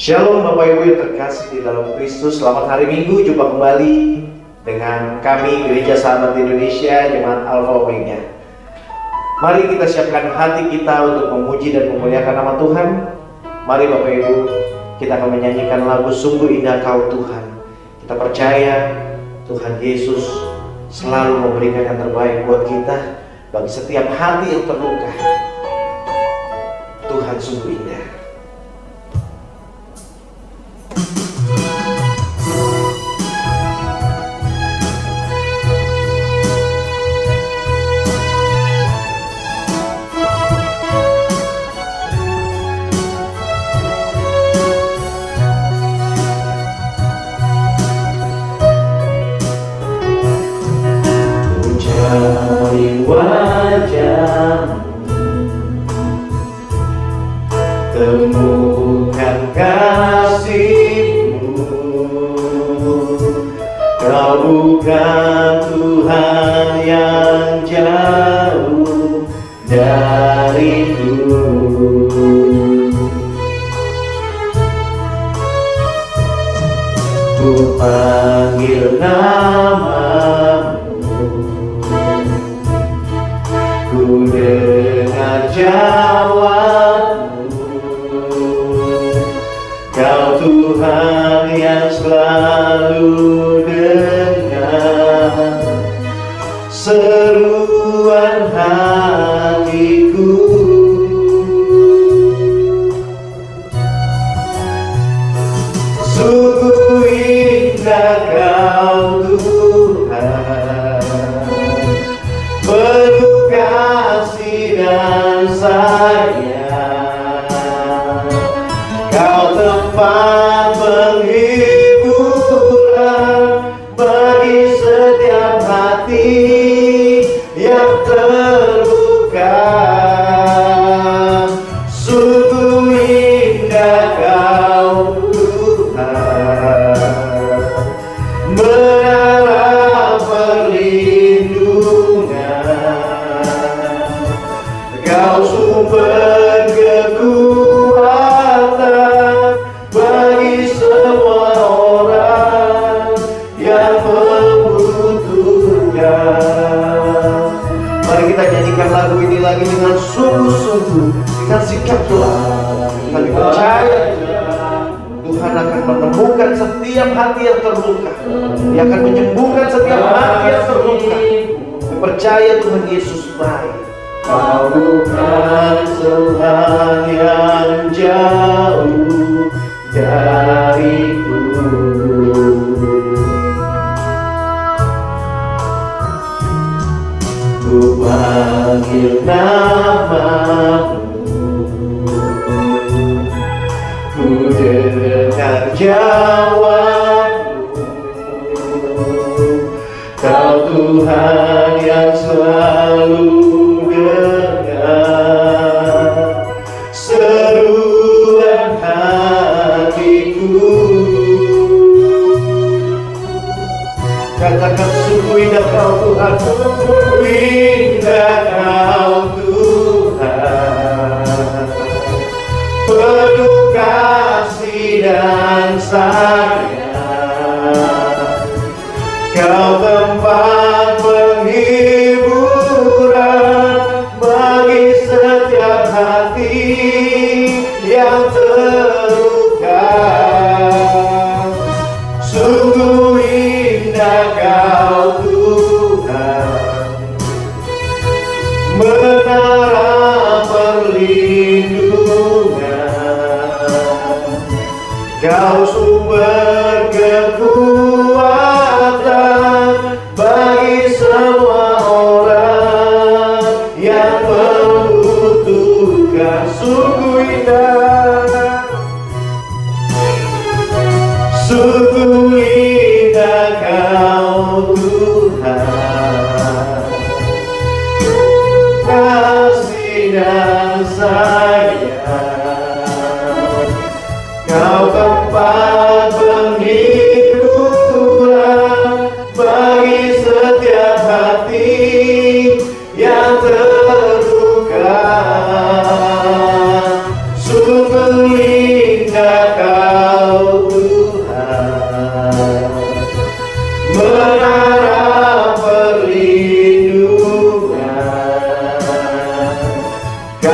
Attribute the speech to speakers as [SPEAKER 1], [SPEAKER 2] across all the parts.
[SPEAKER 1] Shalom Bapak Ibu yang terkasih di dalam Kristus. Selamat hari Minggu, jumpa kembali dengan kami Gereja Sahabat Indonesia, Jemaat Alpha Omega. Mari kita siapkan hati kita untuk memuji dan memuliakan nama Tuhan. Mari Bapak Ibu, kita akan menyanyikan lagu Sungguh Indah Kau Tuhan. Kita percaya Tuhan Yesus selalu memberikan yang terbaik buat kita. Bagi setiap hati yang terluka, Tuhan sungguh indah. Temukan kasih-Mu, Kau bukan Tuhan yang jauh dariku. Ku panggil nama-Mu, ku dengar jawab, Kau Tuhan yang selalu dengar seruan hatiku. Sungguh indah Kau Tuhan, penuh kasih dan sayang. Kau tempat penghiburan bagi setiap hati yang terluka. Sungguh indah Kau Tuhan, menara perlindungan. Kau sumber kekuatan bagi semua orang yang membutuhkan. Mari kita nyanyikan lagu ini lagi dengan sungguh-sungguh, dengan sikap telah. Kami percaya Tuhan akan menemukan setiap hati yang terluka. Dia akan menyembuhkan setiap hati yang terluka. Kami percaya Tuhan Yesus baik. Kau bukan Tuhan yang jauh dariku. Ku panggil nama-Mu, ku dengar jawab-Mu. Kau Tuhan yang selalu dengar seruan hatiku. Katakan sungguh indah Kau Tuhan, sungguh indah Kau Tuhan, penuh kasih dan sayang. Kau tempat penghiburan bagi setiap hati yang terluka. Sungguh indah Kau Tuhan, menara perlindungan. Kau sumber kekuatan bagi semua orang yang membutuhkan. Sungguh indah, sungguh indah Kau Tuhan, kasih dan sayang. Kau tempat penghiburan bagi setiap hati yang terluka. Sungguh indah Kau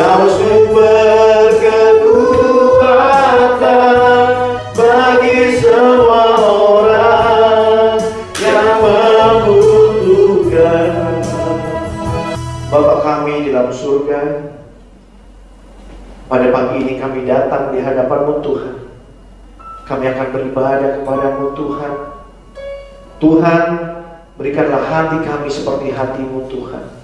[SPEAKER 1] Kau sumber kekuatan bagi semua orang yang membutuhkan. Bapa kami di dalam surga, pada pagi ini kami datang di hadapan-Mu Tuhan. Kami akan beribadah kepada-Mu Tuhan. Tuhan, berikanlah hati kami seperti hati-Mu Tuhan.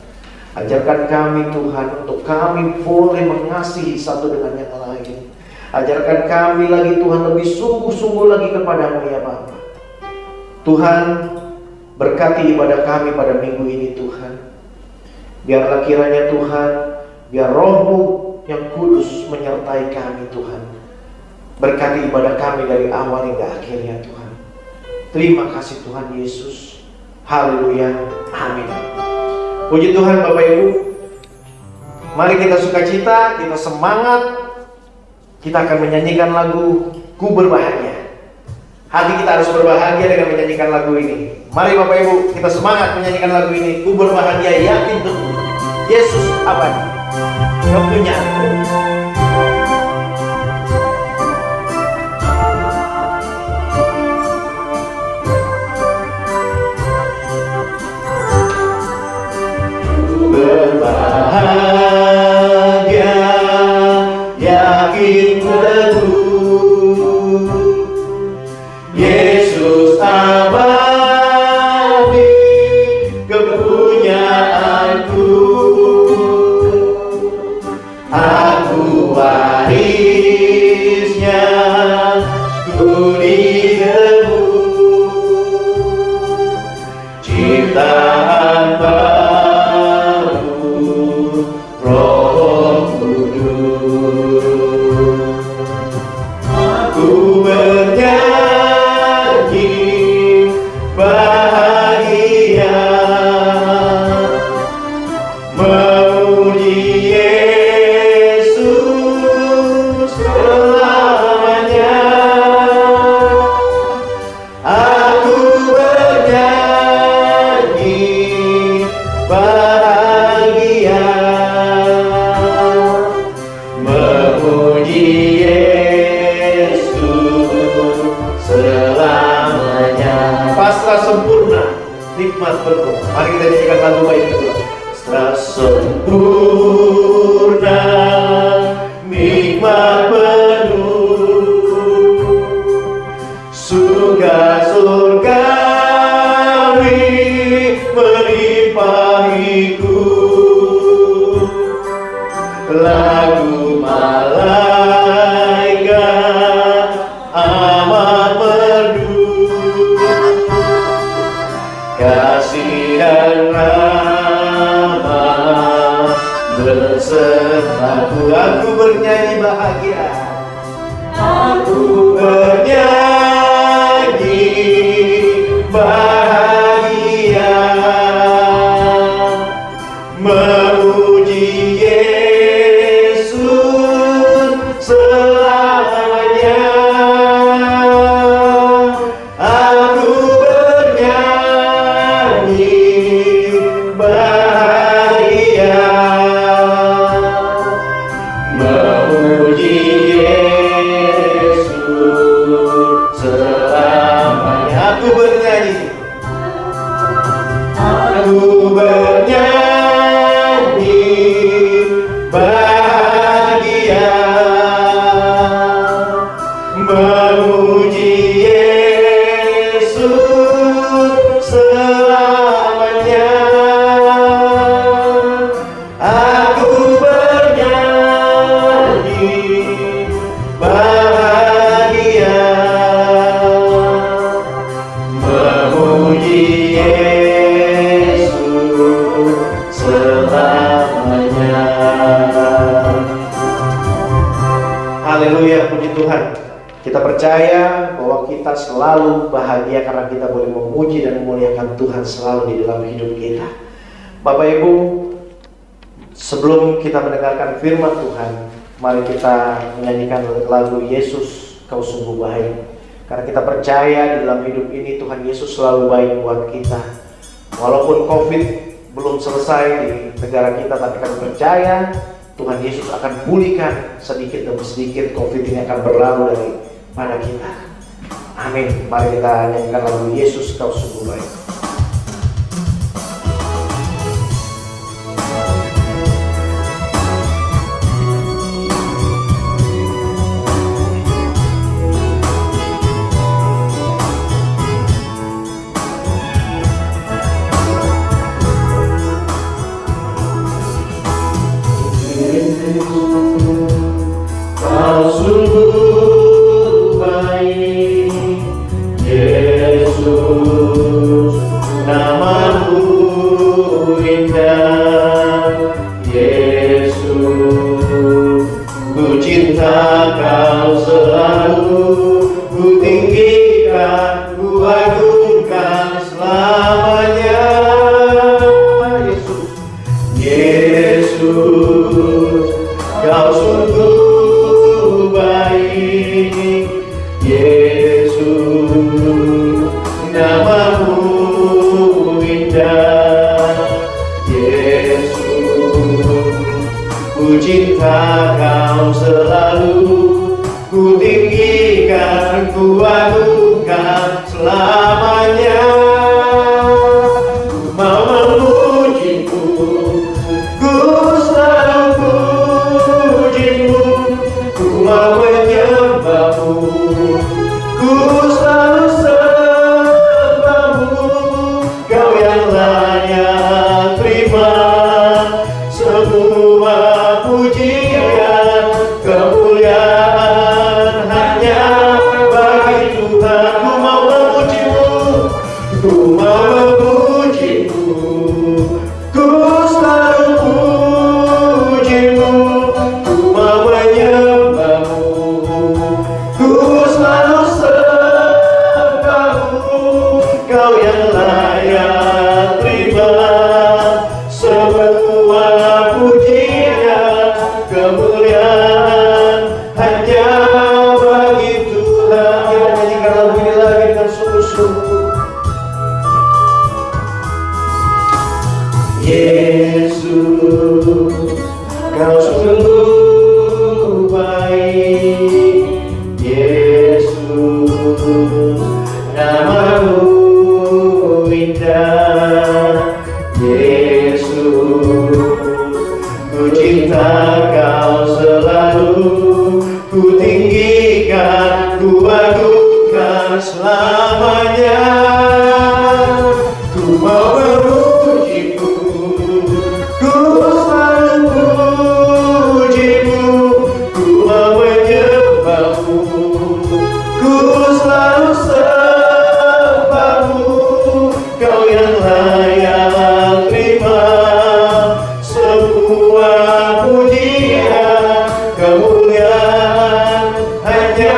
[SPEAKER 1] Ajarkan kami Tuhan untuk kami boleh mengasihi satu dengan yang lain. Ajarkan kami lagi Tuhan lebih sungguh-sungguh lagi kepada-Mu ya Bapa. Tuhan, berkati ibadah kami pada minggu ini Tuhan. Biarlah kiranya Tuhan, biar Roh-Mu yang kudus menyertai kami Tuhan. Berkati ibadah kami dari awal hingga akhirnya Tuhan. Terima kasih Tuhan Yesus. Haleluya. Amin. Puji Tuhan Bapak Ibu. Mari kita sukacita, kita semangat. Kita akan menyanyikan lagu Ku Berbahagia. Hati kita harus berbahagia dengan menyanyikan lagu ini. Mari Bapak Ibu, kita semangat menyanyikan lagu ini. Ku berbahagia, yakin teguh Yesus abadi. Waktunya berbahagia, yakin teguh Yesus abadi, kepunyaanku. Aku warisnya, ku ditebus, ciptaan baru, Roh Kudus. Aku bernyanyi bahagia, memuji Yesus selamanya. Aku bernyanyi bahagia, memuji Yesus selamanya. Pasrah sempurna, nikmat penuh. Mari kita nyanyikan lagu baik kedua. Pasrah sempurna, nikmat penuh, surgawi melimpahiku. Lagu malaikat amat merdu, kasih dan rahmat besertaku. Aku bernyanyi bahagia, aku bernyanyi bahagia, memuji Yesus selamanya. Aku bernyanyi bahagia, memuji Yesus selamanya. Aku bernyanyi, aku bernyanyi bahagia, memuji Yesus selamanya. Aku bernyanyi bahagia, memuji Yesus selamanya. Haleluya, puji Tuhan. Kita percaya bahwa kita selalu bahagia karena kita boleh memuji dan memuliakan Tuhan selalu di dalam hidup kita. Bapak Ibu, sebelum kita mendengarkan firman Tuhan, mari kita menyanyikan lagu Yesus Kau Sungguh Baik. Karena kita percaya di dalam hidup ini Tuhan Yesus selalu baik buat kita. Walaupun COVID belum selesai di negara kita, tapi kami percaya Tuhan Yesus akan pulihkan sedikit demi sedikit. COVID ini akan berlalu daripada kita. Amin. Mari kita nyanyikan lagu Yesus Kau Sungguh Baik. Kau sungguh baik, Yesus, namamu indah, Yesus, ku cinta Kau selalu, ku tinggikan, ku agungkan selamanya. Yesus, Kau sungguh baik, Yesus, namamu indah, Yesus, ku cinta Kau selalu, ku tinggikan, ku agungkan selamanya. Ku mau memujimu, ku selalu pujimu, ku mau menyembahmu, ku selalu sembahmu. Kau yang layak terima semua pujian, kemuliaan hanya bagi Tuhan. Ku mau memujimu, ku mau memujimu, ku selalu pujimu, ku mau menyembahmu, ku selalu sembahmu. Kau yang layak terima semua pujian, kemuliaan hanya bagi Tuhan. Kita nyanyikan lagu ini lagi dengan sungguh-sungguh. Yesus, Kau sungguh baik, Yesus, namamu indah, Yesus, ku cinta Kau selalu, ku tinggikan, ku agungkan selamanya. Ku mau memujimu, ku selalu pujimu, ku mau menyembahmu, ku selalu sembahmu. Kau yang layak terima semua pujian, kemuliaan hanya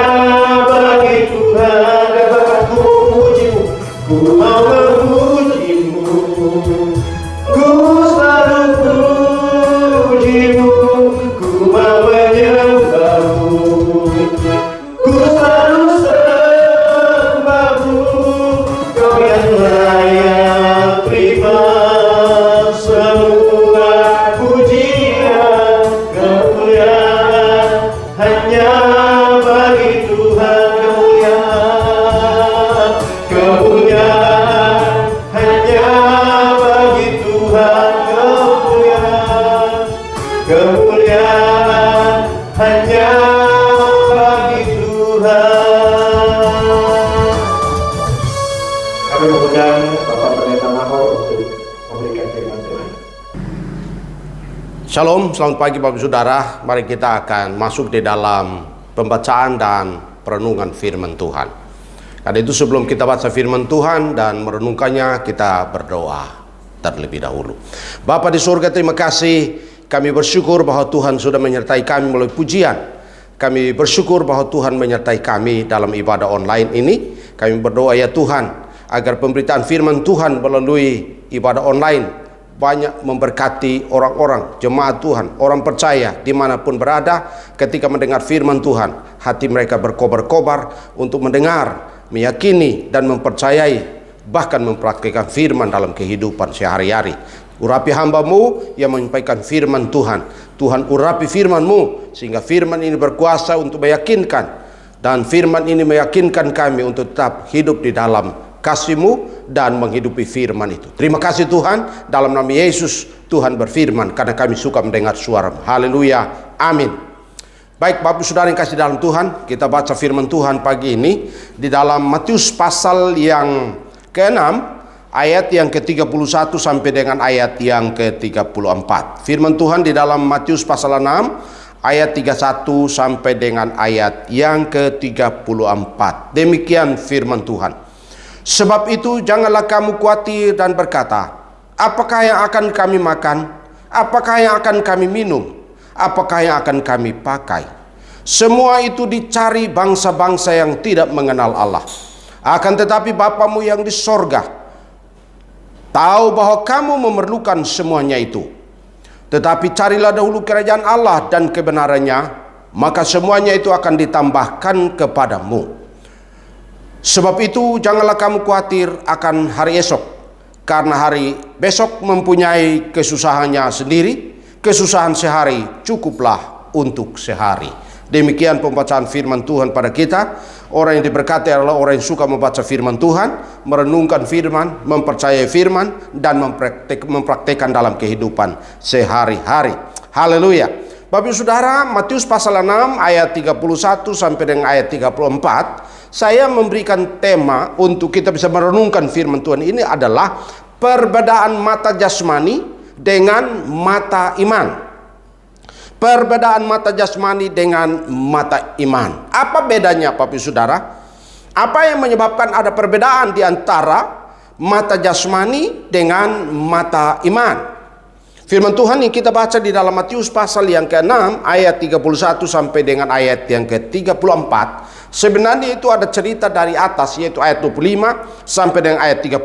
[SPEAKER 1] bagi Tuhan. Katakan, ku memujimu, ku mau memujimu, ku selalu pujimu, ku mau menyembahmu, ku selalu sembahmu. Kau yang layak terima semua pujian, kemuliaan hanya bagi Tuhan. Kemuliaan hanya bagi Tuhan. Kemuliaan hanya bagi Tuhan. Kami mengundang Bapak Pendeta Mahor untuk memberikan firman Tuhan.
[SPEAKER 2] Shalom, selamat pagi Bapak Saudara. Mari kita akan masuk di dalam pembacaan dan perenungan firman Tuhan. Karena itu sebelum kita baca firman Tuhan dan merenungkannya, kita berdoa terlebih dahulu. Bapa di surga, terima kasih. Kami bersyukur bahwa Tuhan sudah menyertai kami melalui pujian. Kami bersyukur bahwa Tuhan menyertai kami dalam ibadah online ini. Kami berdoa ya Tuhan, agar pemberitaan firman Tuhan melalui ibadah online banyak memberkati orang-orang, jemaat Tuhan, orang percaya dimanapun berada. Ketika mendengar firman Tuhan, hati mereka berkobar-kobar untuk mendengar, meyakini dan mempercayai, bahkan mempraktikkan firman dalam kehidupan sehari-hari. Urapi hamba-Mu yang menyampaikan firman Tuhan. Tuhan, urapi firman-Mu sehingga firman ini berkuasa untuk meyakinkan, dan firman ini meyakinkan kami untuk tetap hidup di dalam kasih-Mu dan menghidupi firman itu. Terima kasih Tuhan, dalam nama Yesus Tuhan berfirman karena kami suka mendengar suara-Mu. Haleluya, amin. Baik Bapak Saudara yang kasih dalam Tuhan, kita baca firman Tuhan pagi ini di dalam Matius pasal yang ke-6 ayat yang ke-31 sampai dengan ayat yang ke-34. Firman Tuhan di dalam Matius pasal 6 ayat 31 sampai dengan ayat yang ke-34. Demikian firman Tuhan. Sebab itu janganlah kamu khawatir dan berkata, apakah yang akan kami makan? Apakah yang akan kami minum? Apakah yang akan kami pakai? Semua itu dicari bangsa-bangsa yang tidak mengenal Allah. Akan tetapi Bapa-Mu yang di sorga tahu bahwa kamu memerlukan semuanya itu. Tetapi carilah dahulu kerajaan Allah dan kebenarannya, maka semuanya itu akan ditambahkan kepadamu. Sebab itu janganlah kamu khawatir akan hari esok, karena hari besok mempunyai kesusahannya sendiri. Kesusahan sehari cukuplah untuk sehari. Demikian pembacaan firman Tuhan pada kita. Orang yang diberkati adalah orang yang suka membaca firman Tuhan, merenungkan firman, mempercayai firman, dan mempraktekkan dalam kehidupan sehari-hari. Haleluya. Bapak Ibu Saudara, Matius pasal 6 ayat 31 sampai dengan ayat 34, saya memberikan tema untuk kita bisa merenungkan firman Tuhan ini adalah perbedaan mata jasmani dengan mata iman. Perbedaan mata jasmani dengan mata iman. Apa bedanya Bapak Ibu Saudara? Apa yang menyebabkan ada perbedaan di antara mata jasmani dengan mata iman? Firman Tuhan yang kita baca di dalam Matius pasal yang ke-6 ayat 31 sampai dengan ayat yang ke-34, sebenarnya itu ada cerita dari atas, yaitu ayat 25 sampai dengan ayat 30.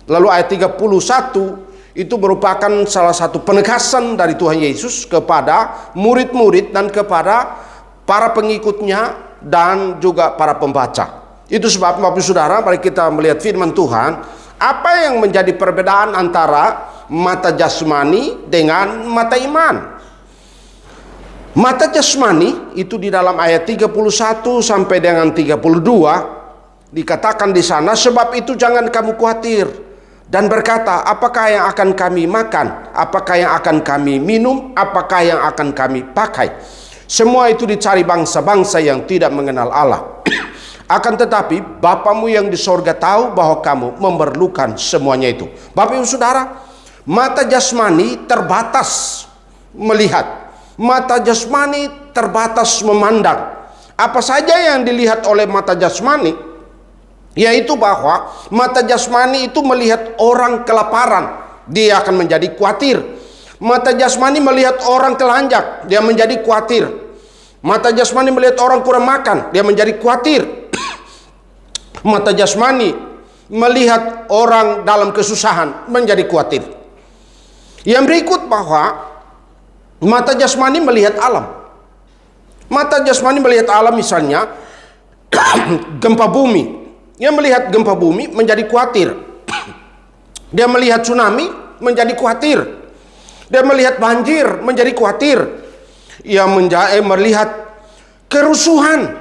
[SPEAKER 2] Lalu ayat 31 itu merupakan salah satu penegasan dari Tuhan Yesus kepada murid-murid dan kepada para pengikutnya dan juga para pembaca. Itu sebab Bapak Saudara, mari kita melihat firman Tuhan. Apa yang menjadi perbedaan antara mata jasmani dengan mata iman? Mata jasmani itu di dalam ayat 31 sampai dengan 32 dikatakan di sana, sebab itu jangan kamu khawatir dan berkata, apakah yang akan kami makan? Apakah yang akan kami minum? Apakah yang akan kami pakai? Semua itu dicari bangsa-bangsa yang tidak mengenal Allah. Akan tetapi Bapa-Mu yang di sorga tahu bahwa kamu memerlukan semuanya itu. Bapak Ibu Saudara, mata jasmani terbatas melihat. Mata jasmani terbatas memandang. Apa saja yang dilihat oleh mata jasmani, yaitu bahwa mata jasmani itu melihat orang kelaparan, dia akan menjadi khawatir. Mata jasmani melihat orang telanjang, dia menjadi khawatir. Mata jasmani melihat orang kurang makan, dia menjadi khawatir. Mata jasmani melihat orang dalam kesusahan, menjadi khawatir. Yang berikut bahwa mata jasmani melihat alam. Mata jasmani melihat alam, misalnya gempa bumi. Dia melihat gempa bumi menjadi khawatir. Dia melihat tsunami menjadi khawatir. Dia melihat banjir menjadi khawatir. Ia melihat kerusuhan,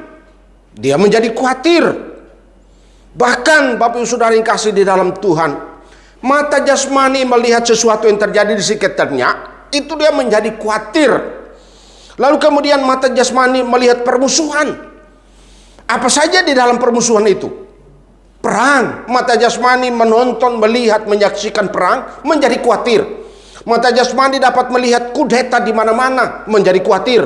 [SPEAKER 2] dia menjadi khawatir. Bahkan Bapak Ibu Saudara yang kasih di dalam Tuhan, mata jasmani melihat sesuatu yang terjadi di sekitarnya, itu dia menjadi khawatir. Lalu kemudian mata jasmani melihat permusuhan. Apa saja di dalam permusuhan itu? Perang. Mata jasmani menonton, melihat, menyaksikan perang, menjadi khawatir. Mata jasmani dapat melihat kudeta di mana-mana, menjadi khawatir.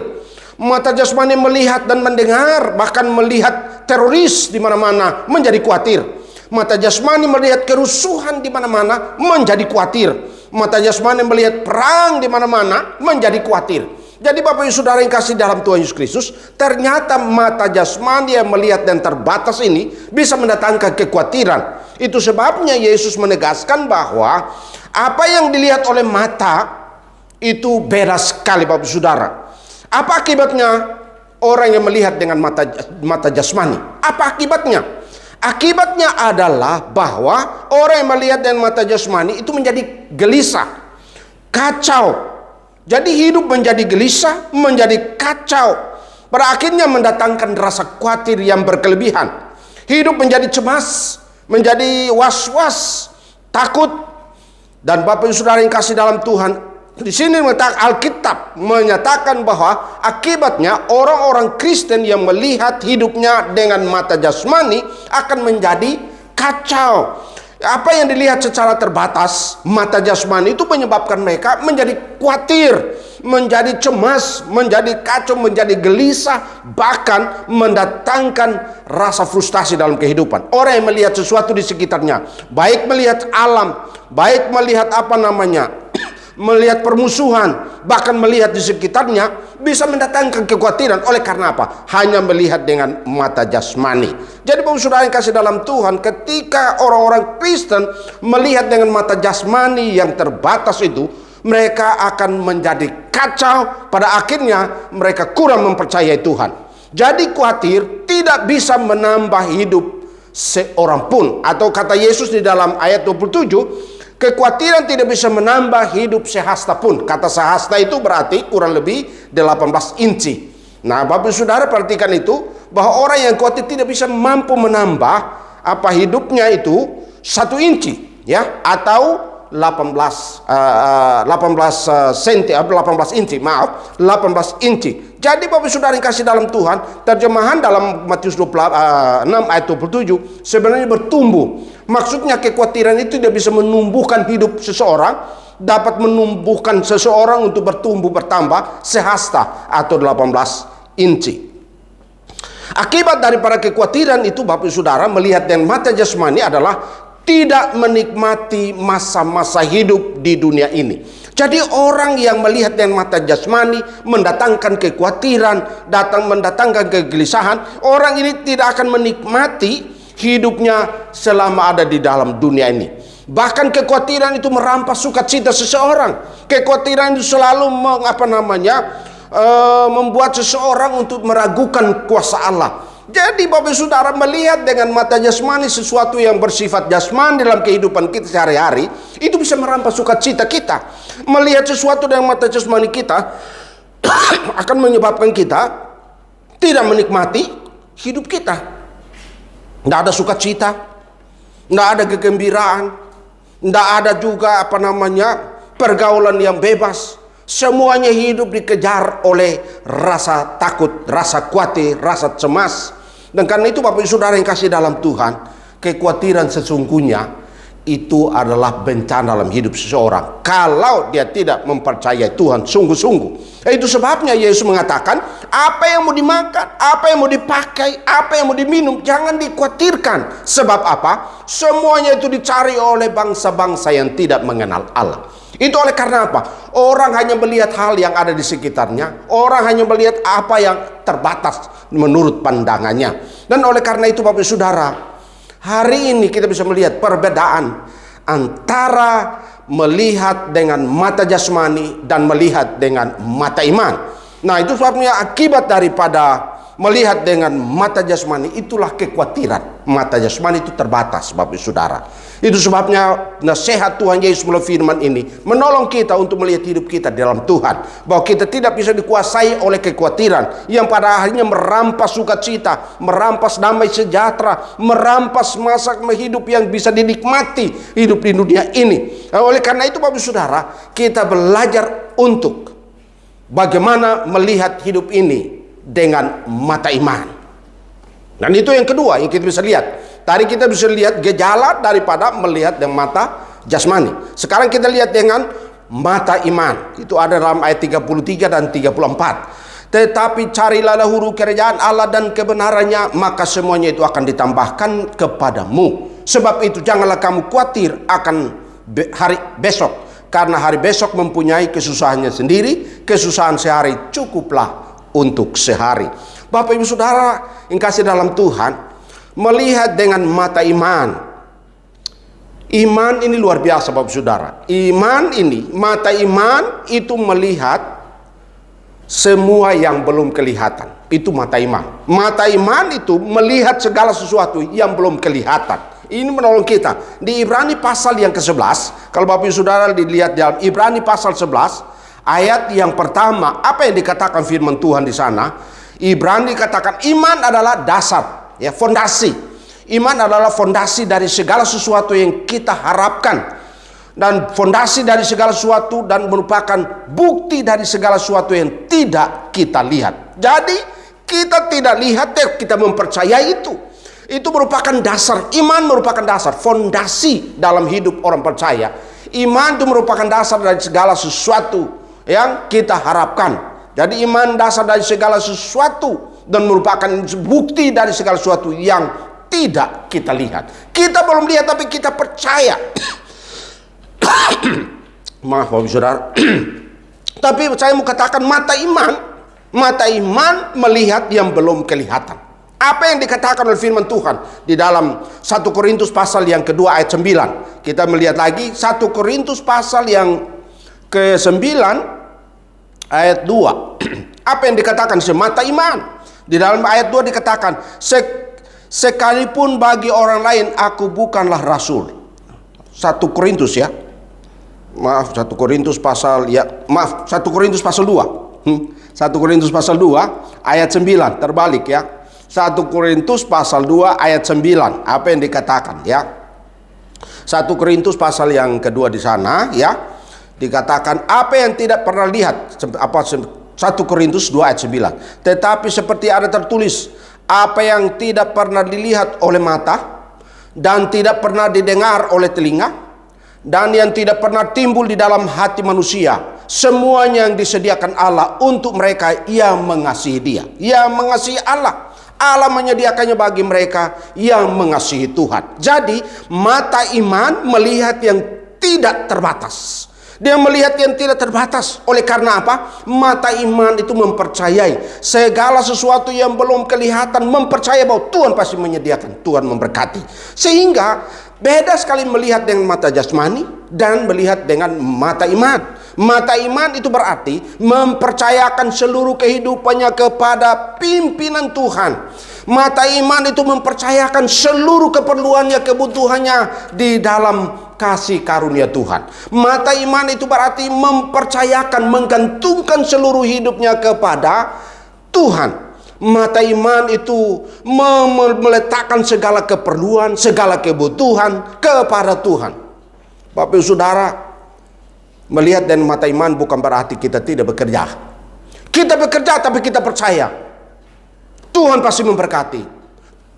[SPEAKER 2] Mata jasmani melihat dan mendengar, bahkan melihat teroris di mana-mana, menjadi khawatir. Mata jasmani melihat kerusuhan di mana-mana, menjadi khawatir. Mata jasmani melihat perang di mana-mana, menjadi khawatir. Jadi Bapak Ibu Saudara yang kasih dalam Tuhan Yesus Kristus, ternyata mata jasmani yang melihat dan terbatas ini bisa mendatangkan kekhawatiran. Itu sebabnya Yesus menegaskan bahwa apa yang dilihat oleh mata itu beda sekali Bapak Ibu Saudara. Apa akibatnya orang yang melihat dengan mata jasmani? Apa akibatnya? Akibatnya adalah bahwa orang yang melihat dengan mata jasmani itu menjadi gelisah, kacau. Jadi hidup menjadi gelisah, menjadi kacau. Pada akhirnya mendatangkan rasa khawatir yang berkelebihan. Hidup menjadi cemas, menjadi was-was, takut. Dan Bapak Ibu Saudara yang kasih dalam Tuhan, di sini Alkitab menyatakan bahwa akibatnya orang-orang Kristen yang melihat hidupnya dengan mata jasmani akan menjadi kacau. Apa yang dilihat secara terbatas, mata jasmani itu menyebabkan mereka menjadi khawatir, menjadi cemas, menjadi kacau, menjadi gelisah, bahkan mendatangkan rasa frustasi dalam kehidupan. Orang yang melihat sesuatu di sekitarnya, baik melihat alam, baik melihat melihat permusuhan, bahkan melihat di sekitarnya, bisa mendatangkan kekhawatiran. Oleh karena apa? Hanya melihat dengan mata jasmani. Jadi Bapak Saudara yang kasih dalam Tuhan, ketika orang-orang Kristen melihat dengan mata jasmani yang terbatas itu, mereka akan menjadi kacau. Pada akhirnya mereka kurang mempercayai Tuhan. Jadi khawatir tidak bisa menambah hidup seorang pun. Atau kata Yesus di dalam ayat 27, kekhawatiran tidak bisa menambah hidup sehasta pun. Kata sehasta itu berarti kurang lebih 18 inci. Nah, Bapak Saudara perhatikan itu, bahwa orang yang khawatir tidak bisa mampu menambah hidupnya itu 1 inci, ya, atau 18 inci. Jadi Bapak Saudara yang kasih dalam Tuhan, terjemahan dalam Matius 6 ayat 27 sebenarnya bertumbuh. Maksudnya kekhawatiran itu tidak bisa menumbuhkan hidup seseorang, dapat menumbuhkan seseorang untuk bertumbuh bertambah sehasta atau 18 inci. Akibat daripada kekhawatiran itu, Bapak Saudara melihat dengan mata jasmani adalah tidak menikmati masa-masa hidup di dunia ini. Jadi orang yang melihat dengan mata jasmani mendatangkan kekhawatiran, mendatangkan kegelisahan. Orang ini tidak akan menikmati hidupnya selama ada di dalam dunia ini. Bahkan kekhawatiran itu merampas sukacita seseorang. Kekhawatiran itu selalu membuat seseorang untuk meragukan kuasa Allah. Jadi Bapak Saudara melihat dengan mata jasmani sesuatu yang bersifat jasmani dalam kehidupan kita sehari-hari, itu bisa merampas sukacita kita. Melihat sesuatu dengan mata jasmani kita akan menyebabkan kita tidak menikmati hidup kita. Tidak ada sukacita, tidak ada kegembiraan, tidak ada juga pergaulan yang bebas. Semuanya hidup dikejar oleh rasa takut, rasa khawatir, rasa cemas. Dan karena itu Bapak Ibu Saudara yang kasih dalam Tuhan, kekhawatiran sesungguhnya itu adalah bencana dalam hidup seseorang kalau dia tidak mempercayai Tuhan sungguh-sungguh. Itu sebabnya Yesus mengatakan, apa yang mau dimakan, apa yang mau dipakai, apa yang mau diminum, jangan dikhawatirkan. Sebab apa? Semuanya itu dicari oleh bangsa-bangsa yang tidak mengenal Allah. Itu oleh karena apa? Orang hanya melihat hal yang ada di sekitarnya. Orang hanya melihat apa yang terbatas menurut pandangannya. Dan oleh karena itu Bapak Saudara, hari ini kita bisa melihat perbedaan antara melihat dengan mata jasmani dan melihat dengan mata iman. Nah, itu sebabnya akibat daripada melihat dengan mata jasmani itulah kekhawatiran. Mata jasmani itu terbatas, Bapak Saudara. Itu sebabnya nasihat Tuhan Yesus melalui firman ini menolong kita untuk melihat hidup kita dalam Tuhan, bahwa kita tidak bisa dikuasai oleh kekhawatiran yang pada akhirnya merampas sukacita, merampas damai sejahtera, merampas masa hidup yang bisa dinikmati hidup di dunia ini. Oleh karena itu Bapak Saudara, kita belajar untuk bagaimana melihat hidup ini dengan mata iman. Dan itu yang kedua yang kita bisa lihat. Tadi kita bisa lihat gejala daripada melihat dengan mata jasmani. Sekarang kita lihat dengan mata iman. Itu ada dalam ayat 33 dan 34. Tetapi carilah dahulu kerajaan Allah dan kebenarannya, maka semuanya itu akan ditambahkan kepadamu. Sebab itu janganlah kamu khawatir akan hari besok, karena hari besok mempunyai kesusahannya sendiri. Kesusahan sehari cukuplah untuk sehari. Bapak Ibu Saudara yang kasih dalam Tuhan, melihat dengan mata iman. Iman ini luar biasa Bapak Saudara. Iman ini, mata iman itu melihat semua yang belum kelihatan. Itu mata iman. Mata iman itu melihat segala sesuatu yang belum kelihatan. Ini menolong kita. Di Ibrani pasal yang ke-11, kalau Bapak Ibu Saudara dilihat dalam Ibrani pasal 11, ayat yang pertama, apa yang dikatakan firman Tuhan di sana? Ibrani katakan iman adalah dasar, ya, fondasi. Iman adalah fondasi dari segala sesuatu yang kita harapkan. Dan fondasi dari segala sesuatu dan merupakan bukti dari segala sesuatu yang tidak kita lihat. Jadi kita tidak lihat, kita mempercayai itu. Itu merupakan dasar. Iman merupakan dasar, fondasi dalam hidup orang percaya. Iman itu merupakan dasar dari segala sesuatu yang kita harapkan. Jadi iman dasar dari segala sesuatu dan merupakan bukti dari segala sesuatu yang tidak kita lihat. Kita belum lihat tapi kita percaya. Maaf Bapak Saudara. Tapi saya mau katakan mata iman melihat yang belum kelihatan. Apa yang dikatakan oleh firman Tuhan di dalam 1 Korintus pasal yang kedua ayat 9. Kita melihat lagi 1 Korintus pasal yang ke-9 ayat 2. Apa yang dikatakan semata iman? Di dalam ayat 2 dikatakan, sekalipun bagi orang lain aku bukanlah rasul. 1 Korintus ya. 1 Korintus pasal 2. 1 Korintus pasal 2 ayat 9, terbalik ya. 1 Korintus pasal 2 ayat 9. Apa yang dikatakan ya? 1 Korintus pasal yang kedua di sana ya. Dikatakan apa yang tidak pernah lihat. 1 Korintus 2 ayat 9. Tetapi seperti ada tertulis, apa yang tidak pernah dilihat oleh mata dan tidak pernah didengar oleh telinga dan yang tidak pernah timbul di dalam hati manusia, semuanya yang disediakan Allah untuk mereka yang mengasihi Dia, yang mengasihi Allah. Allah menyediakannya bagi mereka yang mengasihi Tuhan. Jadi mata iman melihat yang tidak terbatas. Dia melihat yang tidak terbatas. Oleh karena apa? Mata iman itu mempercayai segala sesuatu yang belum kelihatan, mempercayai bahwa Tuhan pasti menyediakan, Tuhan memberkati. Sehingga beda sekali melihat dengan mata jasmani dan melihat dengan mata iman. Mata iman itu berarti mempercayakan seluruh kehidupannya kepada pimpinan Tuhan. Mata iman itu mempercayakan seluruh keperluannya, kebutuhannya di dalam kasih karunia Tuhan. Mata iman itu berarti mempercayakan, menggantungkan seluruh hidupnya kepada Tuhan. Mata iman itu meletakkan segala keperluan, segala kebutuhan kepada Tuhan. Bapak Ibu Saudara, melihat dan mata iman bukan berarti kita tidak bekerja. Kita bekerja tapi kita percaya Tuhan pasti memberkati,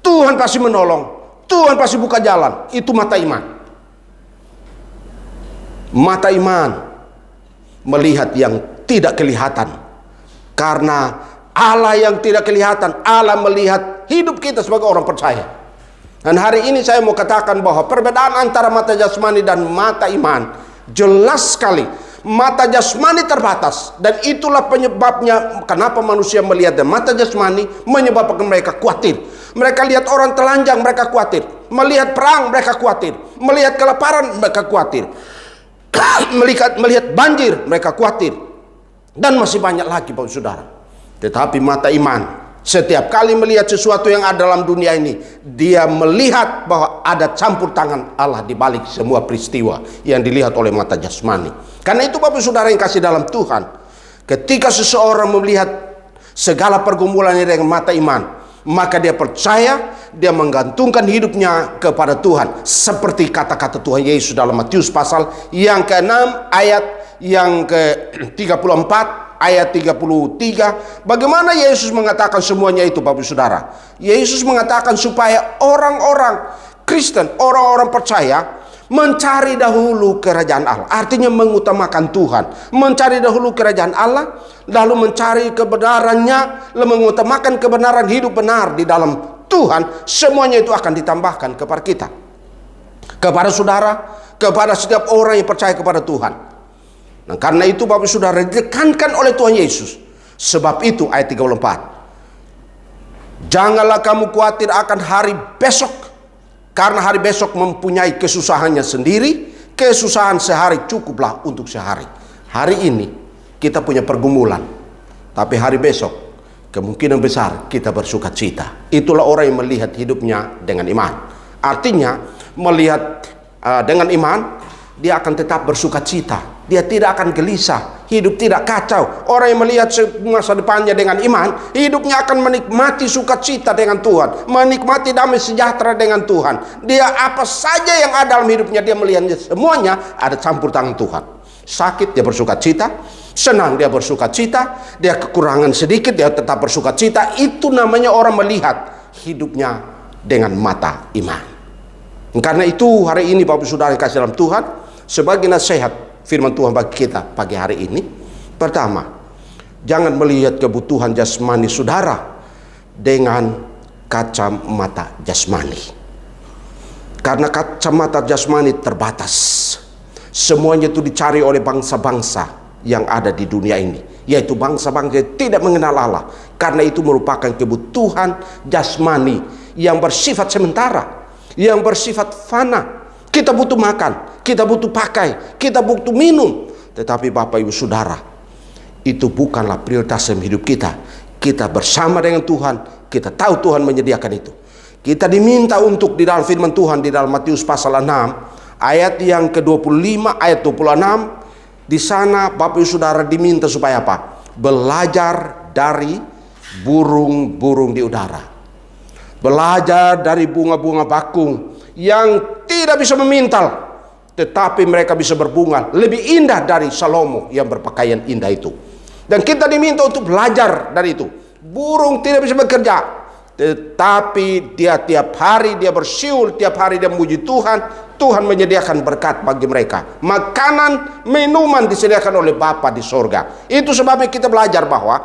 [SPEAKER 2] Tuhan pasti menolong, Tuhan pasti buka jalan. Itu mata iman. Mata iman melihat yang tidak kelihatan. Karena Allah yang tidak kelihatan, Allah melihat hidup kita sebagai orang percaya. Dan hari ini saya mau katakan bahwa perbedaan antara mata jasmani dan mata iman jelas sekali. Mata jasmani terbatas, dan itulah penyebabnya kenapa manusia melihat dan mata jasmani menyebabkan mereka khawatir. Mereka lihat orang telanjang, mereka khawatir. Melihat perang, mereka khawatir. Melihat kelaparan, mereka khawatir. Melihat banjir, mereka khawatir. Dan masih banyak lagi Bapak Saudara. Tetapi mata iman, setiap kali melihat sesuatu yang ada dalam dunia ini, dia melihat bahwa ada campur tangan Allah di balik semua peristiwa yang dilihat oleh mata jasmani. Karena itu Bapak Saudara yang kasih dalam Tuhan, ketika seseorang melihat segala pergumulannya dengan mata iman, maka dia percaya, dia menggantungkan hidupnya kepada Tuhan. Seperti kata-kata Tuhan Yesus dalam Matius pasal yang ke-6 ayat yang ke-34 ayat 33. Bagaimana Yesus mengatakan semuanya itu Bapak Saudara? Yesus mengatakan supaya orang-orang Kristen, orang-orang percaya mencari dahulu kerajaan Allah. Artinya mengutamakan Tuhan. Mencari dahulu kerajaan Allah, lalu mencari kebenarannya, lalu mengutamakan kebenaran, hidup benar di dalam Tuhan. Semuanya itu akan ditambahkan kepada kita, kepada saudara, kepada setiap orang yang percaya kepada Tuhan. Nah, karena itu Bapak Saudara ditekankan oleh Tuhan Yesus. Sebab itu ayat 34. Janganlah kamu khawatir akan hari besok, karena hari besok mempunyai kesusahannya sendiri. Kesusahan sehari cukuplah untuk sehari. Hari ini kita punya pergumulan, tapi hari besok kemungkinan besar kita bersuka cita. Itulah orang yang melihat hidupnya dengan iman. Artinya melihat dengan iman, dia akan tetap bersuka cita. Dia tidak akan gelisah, hidup tidak kacau. Orang yang melihat masa depannya dengan iman, hidupnya akan menikmati sukacita dengan Tuhan, menikmati damai sejahtera dengan Tuhan. Dia apa saja yang ada dalam hidupnya, dia melihatnya semuanya ada campur tangan Tuhan. Sakit dia bersuka cita, senang dia bersuka cita, dia kekurangan sedikit dia tetap bersuka cita. Itu namanya orang melihat hidupnya dengan mata iman. Karena itu hari ini Bapak Saudara yang kasih dalam Tuhan, sebagai nasihat firman Tuhan bagi kita pagi hari ini, pertama, jangan melihat kebutuhan jasmani saudara dengan kacamata jasmani. Karena kacamata jasmani terbatas. Semuanya itu dicari oleh bangsa-bangsa yang ada di dunia ini, yaitu bangsa-bangsa yang tidak mengenal Allah. Karena itu merupakan kebutuhan jasmani yang bersifat sementara, yang bersifat fana. Kita butuh makan, kita butuh pakai, kita butuh minum. Tetapi Bapak Ibu Saudara, itu bukanlah prioritas dalam hidup kita. Kita bersama dengan Tuhan, kita tahu Tuhan menyediakan itu. Kita diminta untuk di dalam firman Tuhan, di dalam Matius pasal 6, ayat yang ke-25, ayat 26. Di sana Bapak Ibu Saudara diminta supaya apa? Belajar dari burung-burung di udara. Belajar dari bunga-bunga bakung yang tidak bisa memintal, tetapi mereka bisa berbunga lebih indah dari Salomo yang berpakaian indah itu. Dan kita diminta untuk belajar dari itu. Burung tidak bisa bekerja, tetapi dia tiap hari dia bersiul, tiap hari dia memuji Tuhan. Tuhan menyediakan berkat bagi mereka. Makanan, minuman disediakan oleh Bapa di sorga. Itu sebabnya kita belajar bahwa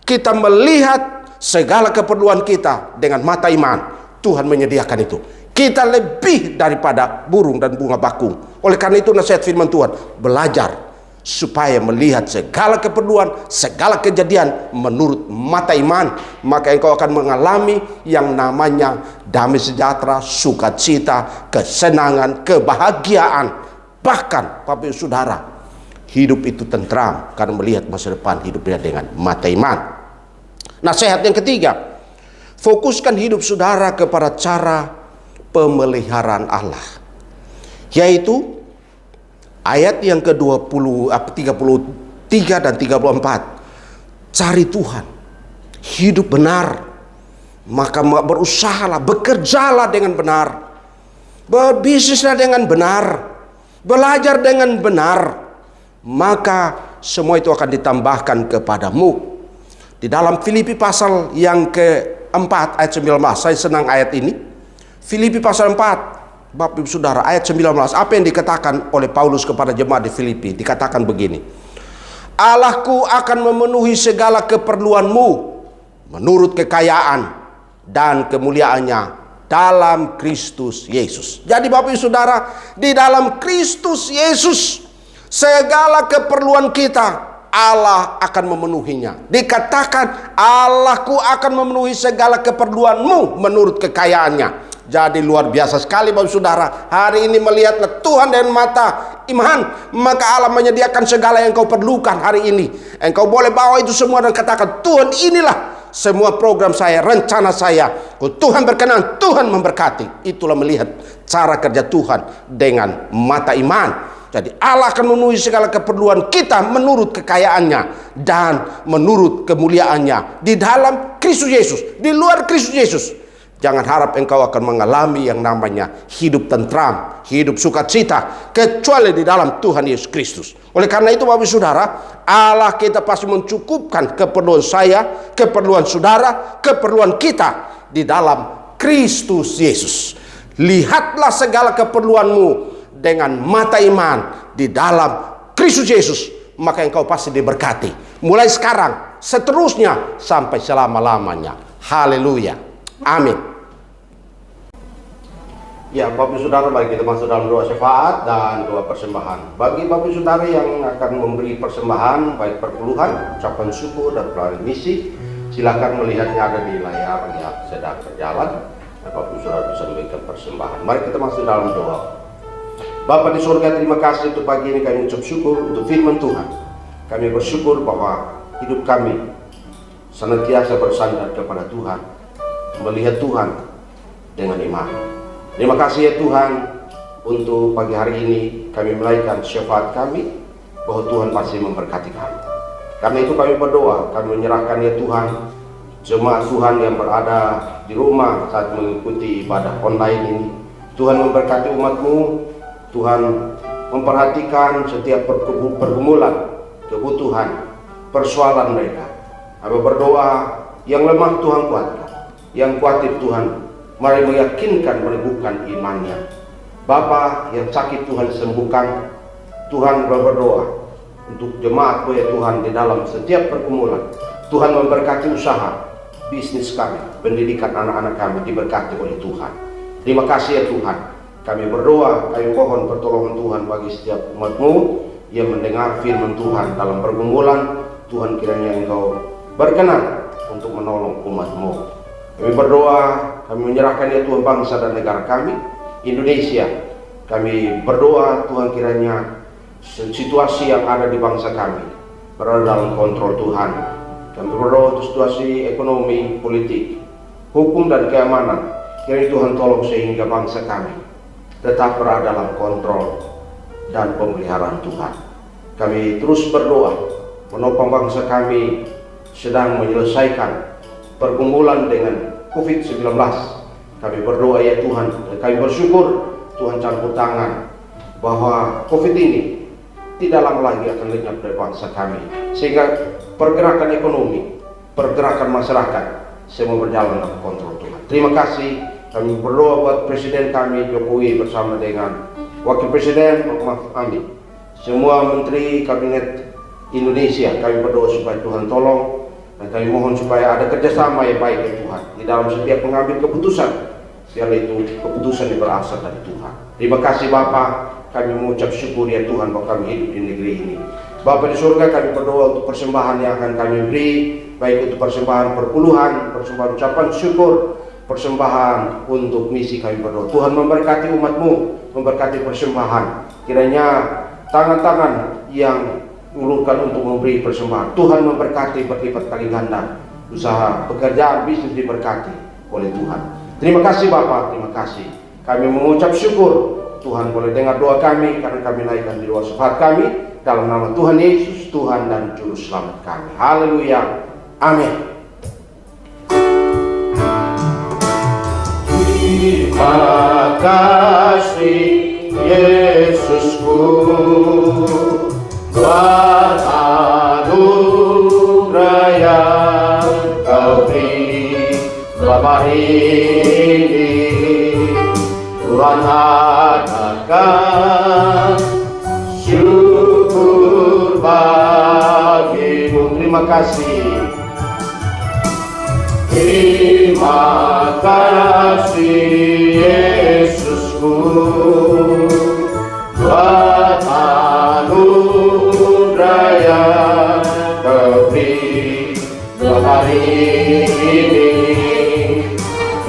[SPEAKER 2] kita melihat segala keperluan kita dengan mata iman. Tuhan menyediakan itu. Kita lebih daripada burung dan bunga bakung. Oleh karena itu nasihat firman Tuhan, belajar supaya melihat segala keperluan, segala kejadian menurut mata iman. Maka engkau akan mengalami yang namanya damai sejahtera, sukacita, kesenangan, kebahagiaan. Bahkan Bapak Ibu Saudara, hidup itu tentram karena melihat masa depan hidupnya dengan mata iman. Nasihat yang ketiga, fokuskan hidup saudara kepada cara pemeliharaan Allah, yaitu ayat yang ke-33 dan 34. Cari Tuhan, hidup benar, maka berusahalah, bekerjalah dengan benar, berbisnislah dengan benar, belajar dengan benar, maka semua itu akan ditambahkan kepadamu. Di dalam Filipi pasal yang ke-4 ayat 19, saya senang ayat ini. Filipi pasal 4, Bapak Ibu Saudara, ayat 19. Apa yang dikatakan oleh Paulus kepada jemaat di Filipi? Dikatakan begini, Allahku akan memenuhi segala keperluanmu menurut kekayaan dan kemuliaannya dalam Kristus Yesus. Jadi Bapak Ibu Saudara, di dalam Kristus Yesus segala keperluan kita Allah akan memenuhinya. Dikatakan Allahku akan memenuhi segala keperluanmu menurut kekayaannya. Jadi luar biasa sekali Bapak Saudara. Hari ini melihatlah Tuhan dengan mata iman, maka Allah menyediakan segala yang kau perlukan hari ini. Engkau boleh bawa itu semua dan katakan, Tuhan inilah semua program saya, rencana saya. Kalau Tuhan berkenan, Tuhan memberkati. Itulah melihat cara kerja Tuhan dengan mata iman. Jadi Allah akan memenuhi segala keperluan kita menurut kekayaannya dan menurut kemuliaannya di dalam Kristus Yesus. Di luar Kristus Yesus, jangan harap engkau akan mengalami yang namanya hidup tentram, hidup sukacita, kecuali di dalam Tuhan Yesus Kristus. Oleh karena itu Bapak Saudara, Allah kita pasti mencukupkan keperluan saya, keperluan saudara, keperluan kita di dalam Kristus Yesus. Lihatlah segala keperluanmu dengan mata iman di dalam Kristus Yesus, maka engkau pasti diberkati. Mulai sekarang, seterusnya, sampai selama-lamanya. Haleluya. Amin. Ya, Bapak Saudara, mari kita masuk dalam doa syafaat dan doa persembahan. Bagi Bapak Saudara yang akan memberi persembahan, baik perpuluhan, ucapan syukur, dan pelayanan misi, silakan melihatnya ada di layar yang sedang berjalan. Bapak Saudara bisa memberikan persembahan. Mari kita masuk dalam doa. Bapa di surga, terima kasih untuk pagi ini kami ucap syukur untuk firman Tuhan. Kami bersyukur bahwa hidup kami senantiasa bersandar kepada Tuhan, melihat Tuhan dengan iman. Terima kasih ya Tuhan, untuk pagi hari ini kami menaikkan syafaat kami bahwa Tuhan pasti memberkati kami. Karena itu kami berdoa, kami menyerahkan ya Tuhan jemaat Tuhan yang berada di rumah saat mengikuti ibadah online ini. Tuhan memberkati umat-Mu, Tuhan memperhatikan setiap pergumulan, kebutuhan, persoalan mereka. Kami berdoa, yang lemah Tuhan kuatkan, yang khawatir Tuhan mari meyakinkan, meneguhkan imannya. Bapa yang sakit Tuhan sembuhkan. Tuhan berdoa untuk jemaat ya Tuhan di dalam setiap pergumulan. Tuhan memberkati usaha, bisnis kami, pendidikan anak-anak kami diberkati oleh Tuhan. Terima kasih ya Tuhan. Kami berdoa, kami mohon pertolongan Tuhan bagi setiap umat-Mu yang mendengar firman Tuhan dalam pergumulan. Tuhan kiranya Engkau berkenan untuk menolong umat-Mu. Kami berdoa, kami menyerahkan ya Tuhan bangsa dan negara kami, Indonesia. Kami berdoa Tuhan kiranya situasi yang ada di bangsa kami berada dalam kontrol Tuhan. Kami berdoa untuk situasi ekonomi, politik, hukum dan keamanan. Kiranya Tuhan tolong sehingga bangsa kami tetap berada dalam kontrol dan pemeliharaan Tuhan. Kami terus berdoa menopang bangsa kami sedang menyelesaikan pergumulan dengan COVID-19. Kami berdoa ya Tuhan, kami bersyukur Tuhan campur tangan bahwa COVID ini tidak lama lagi akan lenyap dari bangsa kami, sehingga pergerakan ekonomi, pergerakan masyarakat semua berjalan dalam kontrol Tuhan. Terima kasih. Kami berdoa buat Presiden kami Jokowi bersama dengan Wakil Presiden Ma'ruf Amin, semua Menteri Kabinet Indonesia. Kami berdoa supaya Tuhan tolong, dan kami mohon supaya ada kerjasama yang baik ya Tuhan di dalam setiap mengambil keputusan, biarlah itu keputusan yang berasal dari Tuhan. Terima kasih Bapa, kami mengucap syukur ya Tuhan bahwa kami hidup di negeri ini. Bapa di surga, kami berdoa untuk persembahan yang akan kami beri, baik itu persembahan perpuluhan, persembahan ucapan syukur, persembahan untuk misi. Kami berdoa Tuhan memberkati umat-Mu, memberkati persembahan. Kiranya tangan-tangan yang mengulurkan untuk memberi persembahan, Tuhan memberkati berlipat kali ganda. Usaha, pekerjaan, bisnis diberkati oleh Tuhan. Terima kasih Bapa, terima kasih. Kami mengucap syukur Tuhan boleh dengar doa kami, karena kami naikkan di doa syafaat kami dalam nama Tuhan Yesus, Tuhan dan Juru Selamat kami. Haleluya, amin. Terima kasih Yesusku, buat anugerah yang Kau beri Bapa ini. Tuhan adakan syukur bagimu. Terima kasih. Terima kasih Yesusku, buat anugerah yang Kau beri hari ini.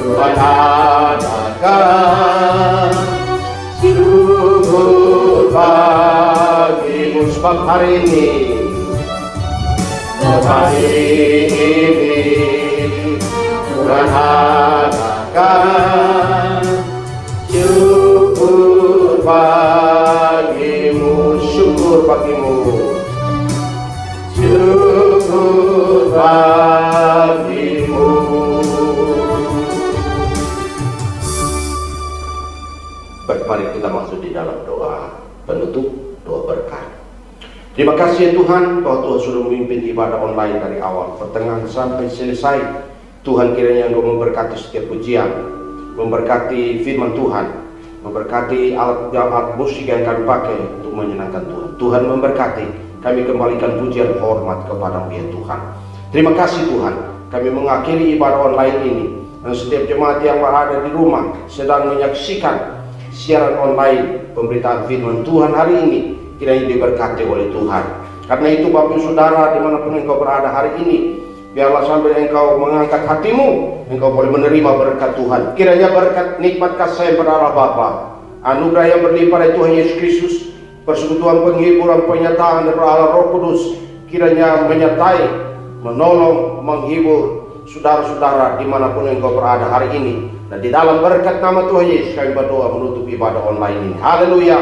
[SPEAKER 2] Tuhan adakan syukur bagimu, sebab hari ini, Tuhan adakan syukur bagimu, syukur bagimu, syukur bagimu. Baik, mari kita masuk di dalam doa penutup, doa berkat. Terima kasih Tuhan bahwa Tuhan sudah memimpin ibadah online dari awal, pertengahan sampai selesai. Tuhan kiranya Engkau memberkati setiap pujian, memberkati firman Tuhan, memberkati alat musik yang kami pakai untuk menyenangkan Tuhan. Tuhan memberkati, kami kembalikan pujian hormat kepada-Mu ya Tuhan. Terima kasih Tuhan, kami mengakhiri ibadah online ini, dan setiap jemaat yang berada di rumah sedang menyaksikan siaran online pemberitaan firman Tuhan hari ini, kiranya diberkati oleh Tuhan. Karena itu Bapak Saudara, dimanapun engkau berada hari ini, biarlah sambil engkau mengangkat hatimu, engkau boleh menerima berkat Tuhan. Kiranya berkat nikmat kasih yang berarah Bapa, anugerah yang berlimpah dari Tuhan Yesus Kristus, persekutuan penghiburan, penyertaan dari Allah Roh Kudus, kiranya menyertai menolong, menghibur saudara-saudara dimanapun engkau berada hari ini. Dan di dalam berkat nama Tuhan Yesus kami berdoa menutup ibadah online ini. Haleluya.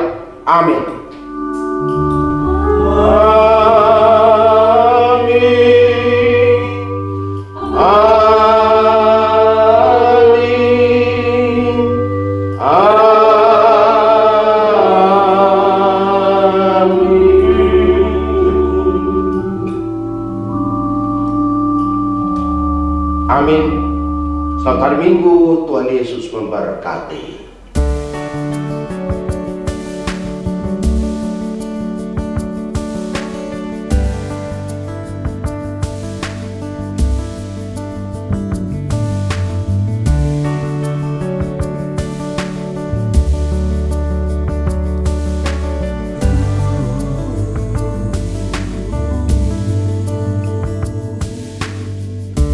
[SPEAKER 2] Amin. Amin. Selamat hari Minggu, Tuhan Yesus memberkati.